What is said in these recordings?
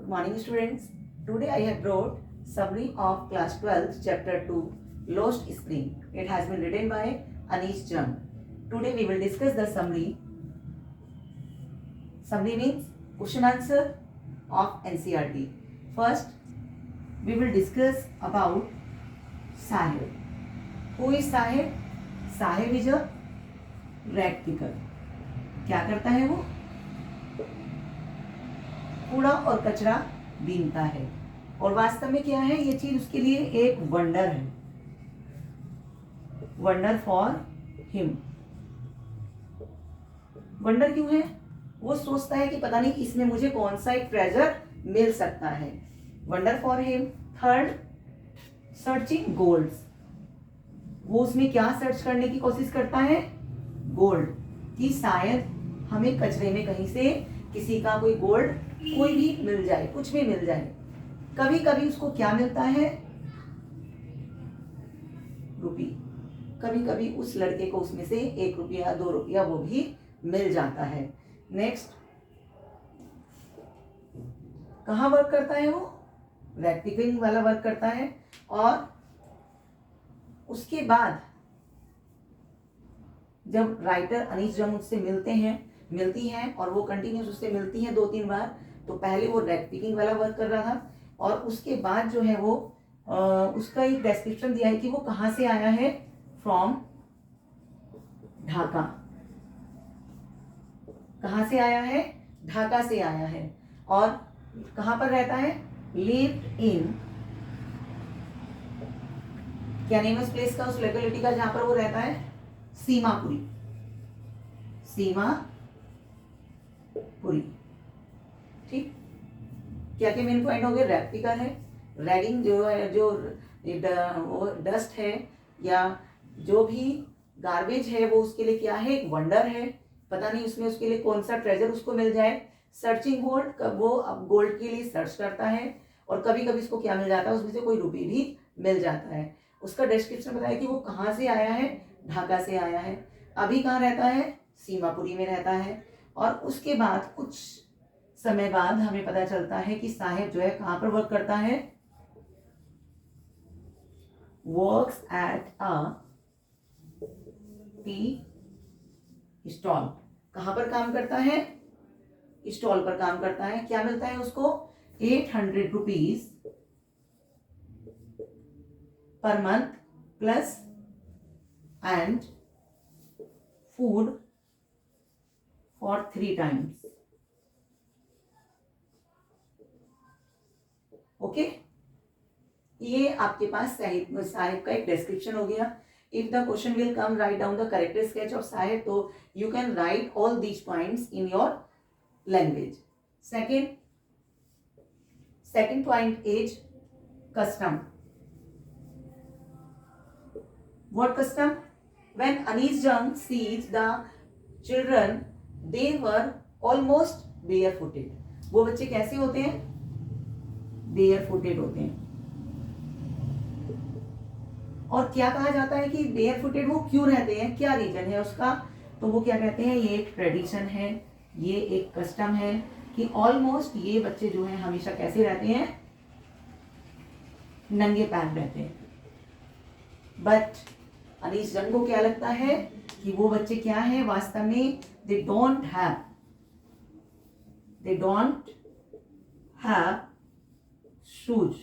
morning students. Today I have brought summary of class 12 chapter 2 Lost Spring. It has been written by Anish Jung. Today we will discuss the summary. Summary means question answer of NCERT. First we will discuss about Sahib. Who is Sahib? Sahib is a rag picker. क्या करता है वो? कूड़ा और कचरा बीनता है और वास्तव में क्या है ये चीज उसके लिए एक वंडर है, वंडर फॉर हिम। वंडर क्यों है? वो सोचता है कि पता नहीं इसमें मुझे कौन सा एक ट्रेजर मिल सकता है। Wonder for him. Third, searching golds. वो उसमें क्या सर्च करने की कोशिश करता है? गोल्ड, कि शायद हमें कचरे में कहीं से किसी का कोई गोल्ड कोई भी मिल जाए, कुछ भी मिल जाए। कभी कभी उसको क्या मिलता है? रुपी। कभी कभी उस लड़के को उसमें से 1 रुपया 2 रुपया वो भी मिल जाता है। नेक्स्ट, कहाँ वर्क करता है वो? रैग पिकिंग वाला वर्क करता है। और उसके बाद जब राइटर अनीश जंग उससे मिलती हैं और वो कंटिन्यूस उससे मिलती हैं 2-3 बार, तो पहले वो रैग पिकिंग वाला वर्क कर रहा था और उसके बाद जो है वो उसका एक डिस्क्रिप्शन दिया है कि वो कहाँ से आया है। फ्रॉम ढाका। कहाँ से आया है? ढाका से आया है। और कहाँ पर रहता है? लिव्ड इन, क्या नेम है उस प्लेस का, उस लोकेलिटी का जहां पर वो रहता है? सीमापुरी। सीमापुरी। ठीक। क्या क्या मेन पॉइंट हो गए? रैग पिकर है। रैगिंग जो है, जो वो डस्ट है या जो भी गार्बेज है वो उसके लिए क्या है? एक वंडर है। पता नहीं उसमें उसके लिए कौन सा ट्रेजर उसको मिल जाए। सर्चिंग गोल्ड, वो अब गोल्ड के लिए सर्च करता है और कभी कभी उसको क्या मिल जाता है? उसमें से कोई रुपी भी मिल जाता है। उसका डिस्क्रिप्शन बताया कि वो कहाँ से आया है? ढाका से आया है। अभी कहाँ रहता है? सीमापुरी में रहता है। और उसके बाद कुछ समय बाद हमें पता चलता है कि साहिब जो है कहाँ पर वर्क करता है? Works at a tea stall. कहाँ पर काम करता है? स्टॉल पर काम करता है। क्या मिलता है उसको? 800 rupees per month plus and food for 3 times. Okay, ये आपके पास साहिब का एक डिस्क्रिप्शन हो गया। If the question will come, write down the character sketch of Sahib, तो you can write all these points in your language. Second point is custom. What custom? When Anish Jung sees the children, they were almost barefooted. वो बच्चे कैसे होते हैं? barefooted होते हैं। और क्या कहा जाता है कि barefooted वो क्यों रहते हैं? क्या रीजन है उसका? तो वो क्या कहते हैं? ये एक ट्रेडिशन है, ये एक कस्टम है कि ऑलमोस्ट ये बच्चे जो हैं हमेशा कैसे रहते हैं? नंगे पैर रहते हैं। बट अनीश जंग को क्या लगता है कि वो बच्चे क्या है वास्तव में? They don't have shoes.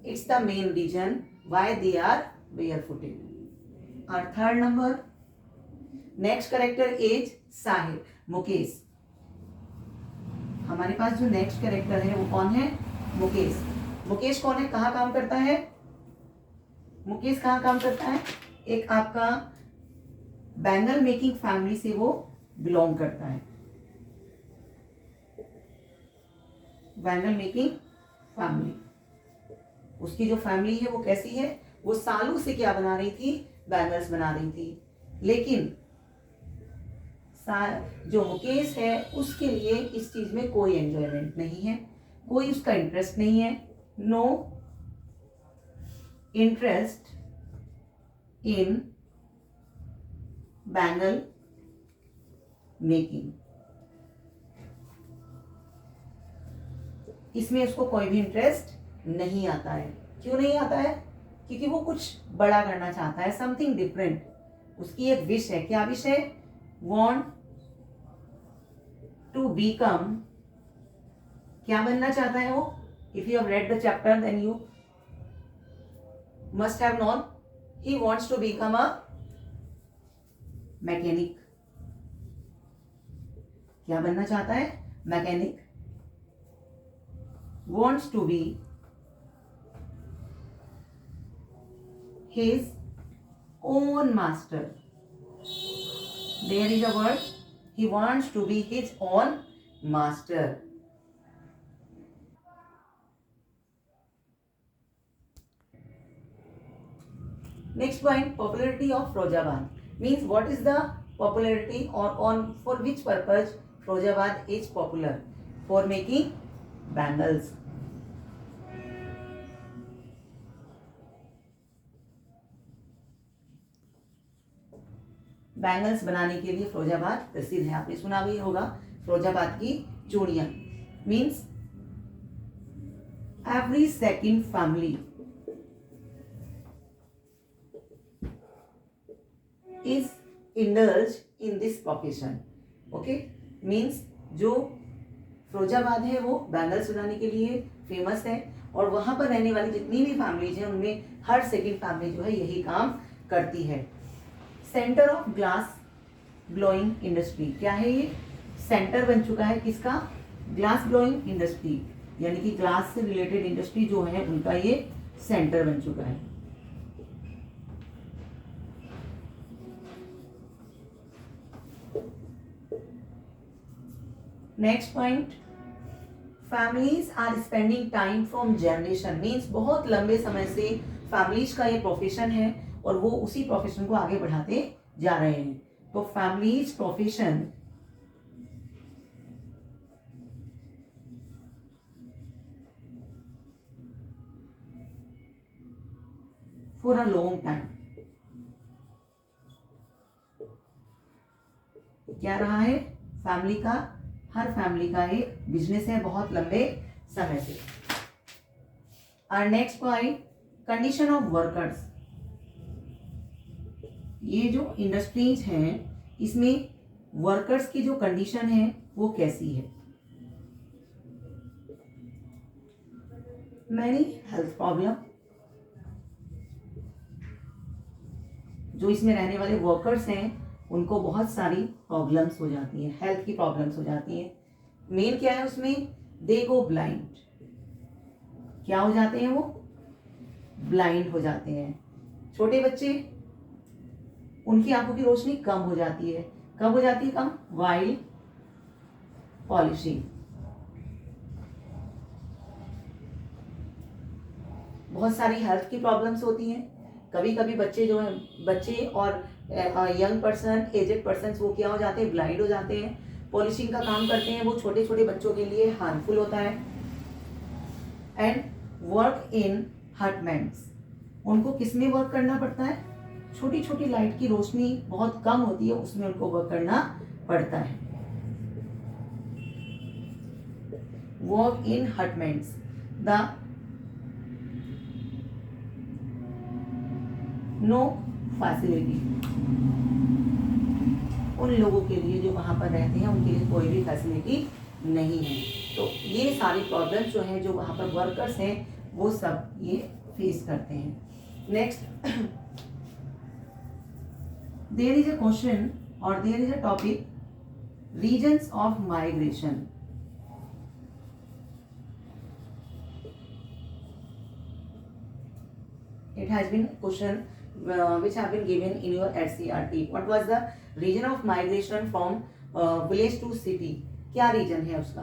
It's the main reason why they are barefooted. और third number, next character is Sahib, Mukesh. हमारे पास जो नेक्स्ट कैरेक्टर है वो कौन है? मुकेश। मुकेश कौन है? कहाँ काम करता है? मुकेश कहाँ काम करता है? एक आपका बैंगल मेकिंग फैमिली से वो बिलोंग करता है। बैंगल मेकिंग फैमिली, उसकी जो फैमिली है वो कैसी है? वो सालों से क्या बना रही थी? बैंगल्स बना रही थी। लेकिन जो मुकेश है उसके लिए इस चीज में कोई एंजॉयमेंट नहीं है, कोई उसका इंटरेस्ट नहीं है। No interest in bangle making. इसमें उसको कोई भी इंटरेस्ट नहीं आता है। क्यों नहीं आता है? क्योंकि वो कुछ बड़ा करना चाहता है, समथिंग डिफरेंट। उसकी एक विश है। क्या विश है? वॉन्ट टू बीकम, क्या बनना चाहता है वो? If you have read the chapter then you must have known, he wants to become a mechanic. क्या बनना चाहता है? Mechanic. wants to be his own master. There is a word. He wants to be his own master. Next point, popularity of Firozabad. Means what is the popularity or on for which purpose Firozabad is popular? For making bangles. Bangles बनाने के लिए फिरोजाबाद प्रसिद्ध है। आपने सुना भी होगा फिरोजाबाद की चूड़ियां। Means every second family is indulge in this profession. Okay, means जो फिरोजाबाद है वो बैंगल्स बनाने के लिए फेमस है, और वहां पर रहने वाली जितनी भी फैमिलीज हैं उनमें हर सेकंड फैमिली जो है यही काम करती है। Centre of glass blowing industry, क्या है ये? सेंटर बन चुका है किसका? ग्लास ब्लोइंग इंडस्ट्री, यानी कि ग्लास से रिलेटेड इंडस्ट्री जो है उनका ये सेंटर बन चुका है। Next point, families are spending time from generation. Means बहुत लंबे समय से फैमिलीज का ये प्रोफेशन है और वो उसी प्रोफेशन को आगे बढ़ाते जा रहे हैं। तो families profession for a long time. क्या रहा है? फैमिली का, हर फैमिली का ये बिजनेस है बहुत लंबे समय से। और next point, condition of workers. ये जो इंडस्ट्रीज हैं इसमें वर्कर्स की जो कंडीशन है वो कैसी है? मैनी हेल्थ प्रॉब्लम, जो इसमें रहने वाले वर्कर्स हैं उनको बहुत सारी प्रॉब्लम्स हो जाती हैं, हेल्थ की प्रॉब्लम्स हो जाती हैं। मेन क्या है उसमें? दे गो ब्लाइंड। क्या हो जाते हैं वो? ब्लाइंड हो जाते हैं। छोटे बच्चे, उनकी आंखों की रोशनी कम हो जाती है। कब हो जाती है कम? While polishing. बहुत सारी हेल्थ की प्रॉब्लम्स होती हैं। कभी कभी बच्चे जो हैं, बच्चे और यंग पर्सन, एजेड पर्सन, वो क्या हो जाते हैं? ब्लाइंड हो जाते हैं। पॉलिशिंग का काम करते हैं, वो छोटे छोटे बच्चों के लिए हार्मफुल होता है। एंड वर्क इन हटमेंट्स, उनको किस में वर्क करना पड़ता है? छोटी छोटी लाइट की रोशनी बहुत कम होती है, उसमें उनको वर्क करना पड़ता है। Work in hutments, the no facility, उन लोगों के लिए जो वहां पर रहते हैं उनके लिए कोई भी फैसिलिटी नहीं है। तो ये सारी प्रॉब्लम्स जो हैं, जो वहां पर वर्कर्स हैं वो सब ये फेस करते हैं। Next, there is a question or there is a topic, regions of migration. It has been question which have been given in your SCRT. What was the region of migration from village to city? क्या reason है उसका?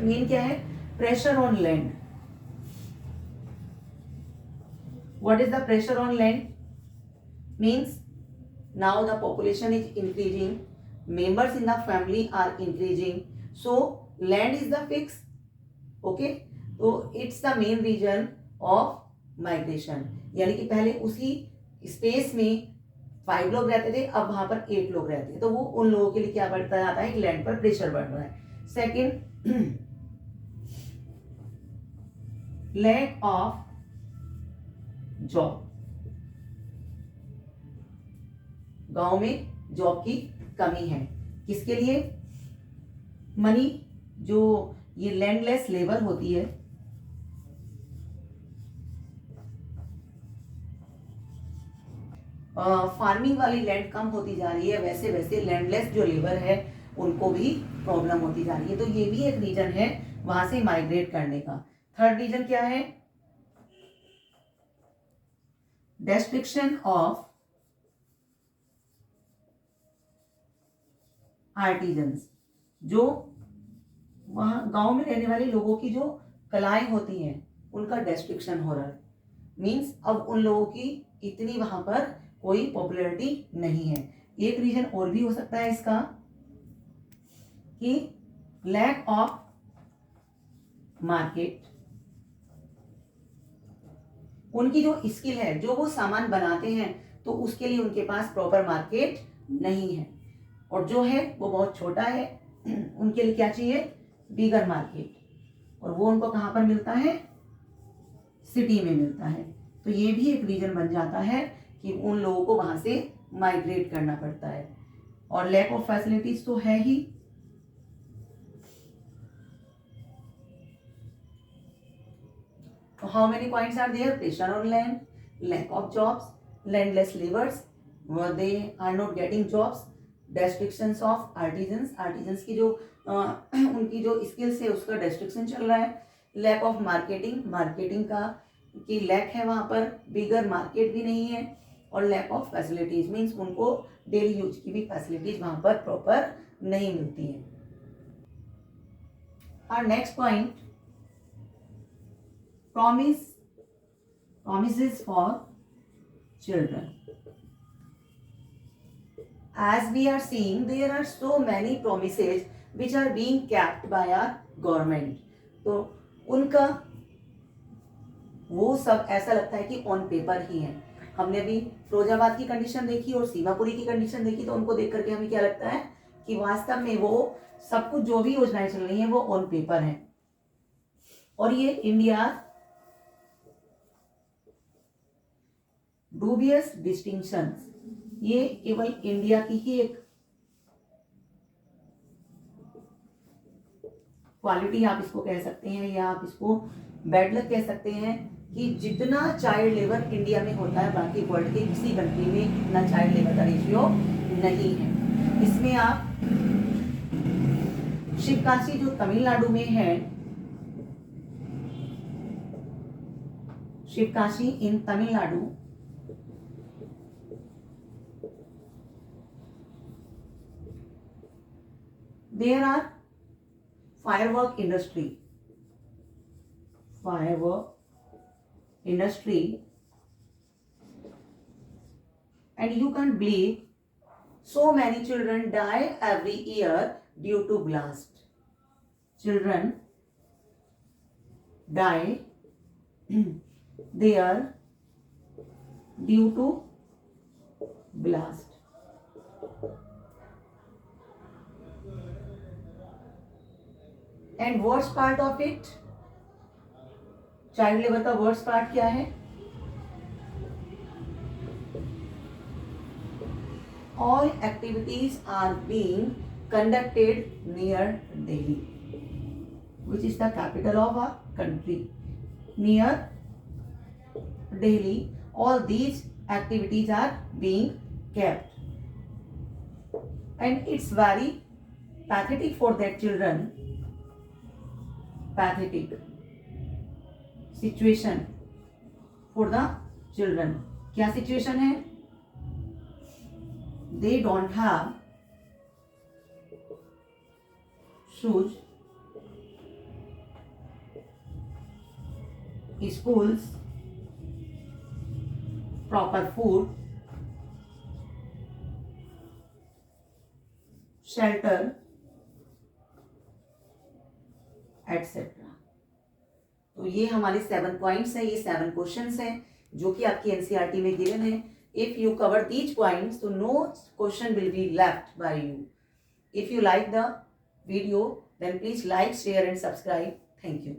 Main क्या है? Pressure on land. What is the pressure on land? Means now the population is increasing, members in the family are increasing, so land is the fix. Okay, so it's the main reason of migration. यानी कि पहले उसी space में 5 लोग रहते थे, अब वहां पर 8 लोग रहते हैं, तो वो उन लोगों के लिए क्या बढ़ता जाता है? लैंड पर प्रेशर बढ़ रहा है। सेकेंड, लैक ऑफ जॉब, गांव में जॉब की कमी है। किसके लिए? मनी, जो ये लैंडलेस लेबर होती है, फार्मिंग वाली लैंड कम होती जा रही है, वैसे वैसे लैंडलेस जो लेबर है उनको भी प्रॉब्लम होती जा रही है। तो ये भी एक रीजन है वहां से माइग्रेट करने का। थर्ड रीजन क्या है? डिस्ट्रिक्शन ऑफ आर्टिजन्स, जो वहां गांव में रहने वाले लोगों की जो कलाएं होती हैं उनका डिस्ट्रिक्शन हो रहा है। मीन्स अब उन लोगों की इतनी वहां पर कोई पॉपुलैरिटी नहीं है। एक रीजन और भी हो सकता है इसका कि लैक ऑफ मार्केट, उनकी जो स्किल है, जो वो सामान बनाते हैं, तो उसके लिए उनके पास प्रॉपर मार्केट नहीं है, और जो है वो बहुत छोटा है। उनके लिए क्या चाहिए? बिगर मार्केट, और वो उनको कहां पर मिलता है? सिटी में मिलता है। तो ये भी एक रीजन बन जाता है कि उन लोगों को वहां से माइग्रेट करना पड़ता है। और लैक ऑफ फैसिलिटीज तो है ही। How many points are there? Pressure on land, lack of jobs, landless labours, they are not getting jobs, destructions of artisans, artisans की जो उनकी जो स्किल्स है उसका डिस्ट्रिक्शन चल रहा है, लैक ऑफ मार्केटिंग, मार्केटिंग का की लैक है वहां पर, बिगर मार्केट भी नहीं है, और लैक ऑफ फैसिलिटीज, मीन्स उनको डेली यूज की भी फैसिलिटीज वहां पर प्रॉपर नहीं मिलती है। और next point, promises for children. As we are seeing, there are so many promises which are being kept by our government. तो उनका वो सब ऐसा लगता है कि ऑन पेपर ही है। हमने अभी फिरोजाबाद की कंडीशन देखी और सीमापुरी की कंडीशन देखी, तो उनको देख करके हमें क्या लगता है कि वास्तव में वो सब कुछ जो भी योजनाएं चल रही हैं वो ऑन पेपर हैं। और ये इंडिया डूबियस डिस्टिंक्शंस, ये केवल इंडिया की ही एक क्वालिटी आप इसको कह सकते हैं, या आप इसको बैड लक कह सकते हैं, कि जितना चाइल्ड लेबर इंडिया में होता है बाकी वर्ल्ड के किसी कंट्री में इतना चाइल्ड लेबर का रेशियो नहीं है। इसमें आप शिवकाशी जो तमिलनाडु में है, शिवकाशी इन Tamil Nadu, there are firework industry, and you can't believe so many children die every year due to blast. Children die there due to blast. And worst part of it, child labour का worst part क्या है? All activities are being conducted near Delhi, which is the capital of a country. Near Delhi all these activities are being kept, and it's very pathetic for that children, pathetic situation for the children. क्या situation है? They don't have shoes, schools, proper food, shelter, etcetera. तो ये हमारे 7 points हैं, ये 7 questions हैं जो कि आपकी एनसीईआरटी में गिवन है। If you cover these points तो no question will be left by you. If you like the video then please like, share and subscribe. Thank you.